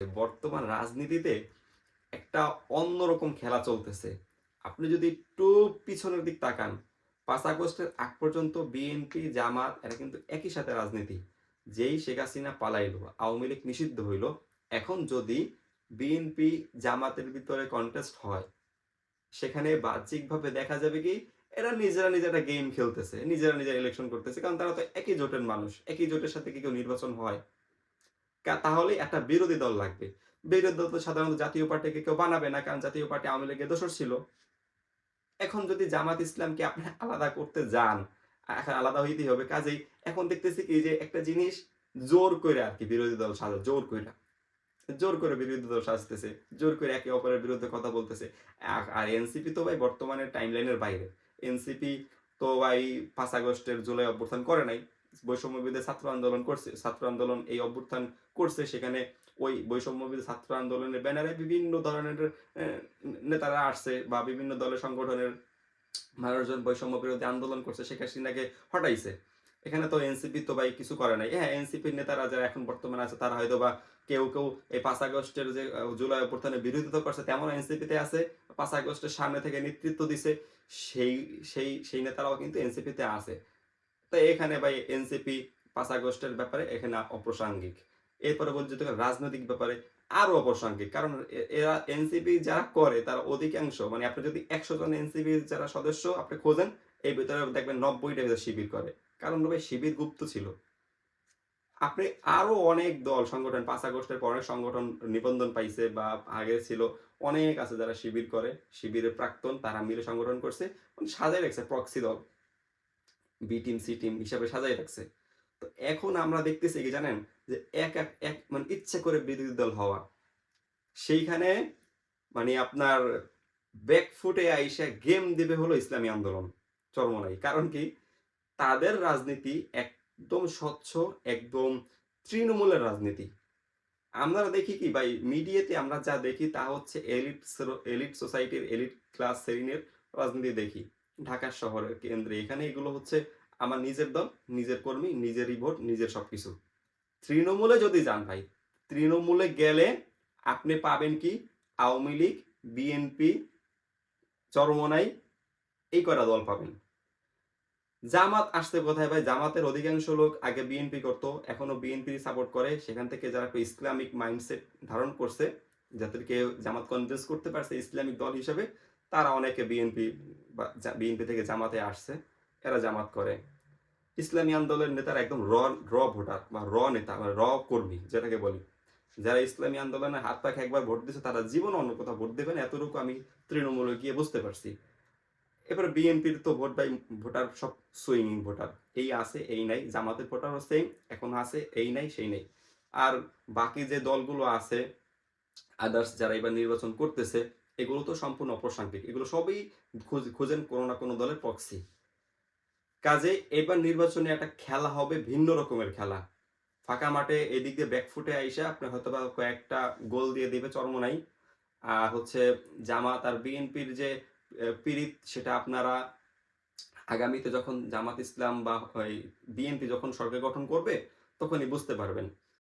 বর্তমান রাজনীতিতে একটা অন্যরকম খেলা চলতেছে। আপনি যদি একটু পিছনের দিক তাকান, ৫ আগস্টের আগ পর্যন্ত বিএনপি, জামাত এরা কিন্তু একই সাথে রাজনীতি। যেই শেখ হাসিনা পালাইলো, আওয়ামী লীগ নিষিদ্ধ হইল, এখন যদি বিএনপি, জামাতের ভিতরে কনটেস্ট হয়, সেখানে বাহ্যিকভাবে দেখা যাবে কি এরা নিজেরা নিজেরা গেম খেলতেছে। নিজেরা নিজেরা ইলেকশন করতেছে। কারণ তারা তো একই জোটের মানুষ। একই জোটের সাথে কি কেউ নির্বাচন হয়? তাহলেই একটা বিরোধী দল লাগবে। বিরোধী দল তো সাধারণত জাতীয় পার্টিকে কেউ বানাবে না। কারণ জাতীয় পার্টি আওয়ামী লীগের দোসর ছিল। এখন যদি জামাত ইসলামকে আপনি আলাদা করতে যান, এখন আলাদা হইতেই হবে। কাজেই এখন দেখতেছি কি যে একটা জিনিস জোর কইরা আরকি বিরোধী দল সাজে, জোর কইরা। জোর করে বিরোধী দল সাজতেছে। জোর করে একে অপরের বিরুদ্ধে কথা বলতেছে। আর এনসিপি তো ভাই বর্তমানে টাইমলাইনের বাইরে। এনসিপি তো ভাই ৫ আগস্টের জুলাই অভ্যুত্থান করে নাই। বৈষম্য বিরোধী ছাত্র আন্দোলন করছে। ছাত্র আন্দোলন এই অভ্যুত্থান করছে। সেখানে ওই বৈষম্য বিরোধী ছাত্র আন্দোলনের ব্যানারে বিভিন্ন ধরনের নেতারা আসছে বা বিভিন্ন দলের সংগঠনের মানুষজন বৈষম্য বিরোধী আন্দোলন করছে, শেখ হাসিনাকে হটাইছে। এখানে তো এনসিপি তো ভাই কিছু করে নাই। হ্যাঁ, এনসিপির নেতারা যারা এখন বর্তমানে আছে তারা হয়তোবা কেউ এই ৫ আগস্টের যে জুলাই অভ্যুত্থানের বিরোধিতা করছে তেমন এনসিপিতে আছে। ৫ আগস্টের সামনে থেকে নেতৃত্ব দিছে। সেই সেই নেতারাও কিন্তু এনসিপিতে আছে। তো এখানে ভাই এনসিপি ৫ আগস্টের ব্যাপারে এখানে অপ্রাসঙ্গিক। এরপরে বলছি যদি রাজনৈতিক ব্যাপারে আরো অপ্রাসঙ্গিক। কারণ এরা এনসিপি যারা করে তারা অধিকাংশ মানে আপনি যদি ১০০ জন এনসিপির যারা সদস্য আপনি খোঁজেন, এই ভিতরে দেখবেন ৯০ টা শিবির করে। কারণ ভাই শিবির গুপ্ত ছিল। আপনি আরো অনেক দল সংগঠন ৫ আগস্টের পর অনেক সংগঠন নিবন্ধন পাইছে বা আগে ছিল। অনেক আছে যারা শিবির করে। শিবিরের প্রাক্তন তারা মিলে সংগঠন করছে। মানে সাজায় রাখছে প্রক্সি দল। বি টিম, সি টিম হিসাবে সাজায় রাখছে। তো এখন আমরা দেখতেছি কি জানেন? যে এক মানে ইচ্ছে করে বিরোধী দল হওয়া। সেইখানে মানে আপনার ব্যাকফুটে আইসা গেম দিবে হলো ইসলামী আন্দোলন, চরমোনাই। কারণ কি? তাদের রাজনীতি একদম স্বচ্ছ, একদম তৃণমূলের রাজনীতি। আমরা দেখি কি ভাই মিডিয়াতে আমরা যা দেখি তা হচ্ছে এলিট সোসাইটির এলিট ক্লাস শ্রেণীর রাজনীতি দেখি। ঢাকা শহরের কেন্দ্রে এখানে এগুলো হচ্ছে আমার নিজের দল, নিজের কর্মী, নিজেরই ভোট, নিজের সবকিছু। তৃণমূলে যদি যান ভাই, তৃণমূলে গেলে আপনি পাবেন কি আওয়ামী লীগ, বিএনপি, চরমোনাই এই কয়টা দল পাবেন। জামাত আসছে কোথায় ভাই? জামাতের অধিকাংশ লোক আগে বিএনপি করতো, এখনো বিএনপি সাপোর্ট করে। সেখান থেকে যারা একটু ইসলামিক মাইন্ডসেট ধারণ করছে, যাদেরকে জামাত কনভিন্স করতে পারছে ইসলামিক দল হিসেবে, তারা অনেকে বিএনপি বা বিএনপি থেকে জামাতে আসছে। এরা জামাত করে। ইসলামী আন্দোলনের নেতারা একদম র ভোটার বা নেতা বা কর্মী যেটাকে বলি। যারা ইসলামী আন্দোলনে হাত পাখে একবার ভোট দিচ্ছে তারা জীবন অন্য কোথাও ভোট দেবেন এতটুকু আমি তৃণমূলে গিয়ে বুঝতে পারছি। এবার বিএনপির তো ভোটার সব সুইংই ভোটার। এই আছে, এই নাই। জামাতের ভোটারও সেম, এখন আছে, এই নাই, সেই নাই। আর বাকি যে দলগুলো আছে, আদার্স যারা এবার নির্বাচন করতেছে, এগুলো তো সম্পূর্ণ অপ্রাসঙ্গিক। এগুলো সবই খুঁজেন কোনো না কোনো দলের প্রক্সি। কাজে এবার নির্বাচনে একটা খেলা হবে ভিন্ন রকমের খেলা। ফাঁকা মাঠে এদিক দিয়ে ব্যাকফুটে আইসা আপনি হয়তোবা কয়েকটা গোল দিয়ে দিবে চরমোনাই। আর হচ্ছে জামাত আর বিএনপির যে পীড়িত সেটা আপনারা আগামীতে যখন জামাত ইসলাম বা ওই বিএনপি যখন সরকার গঠন করবে তখনই বুঝতে পারবেন।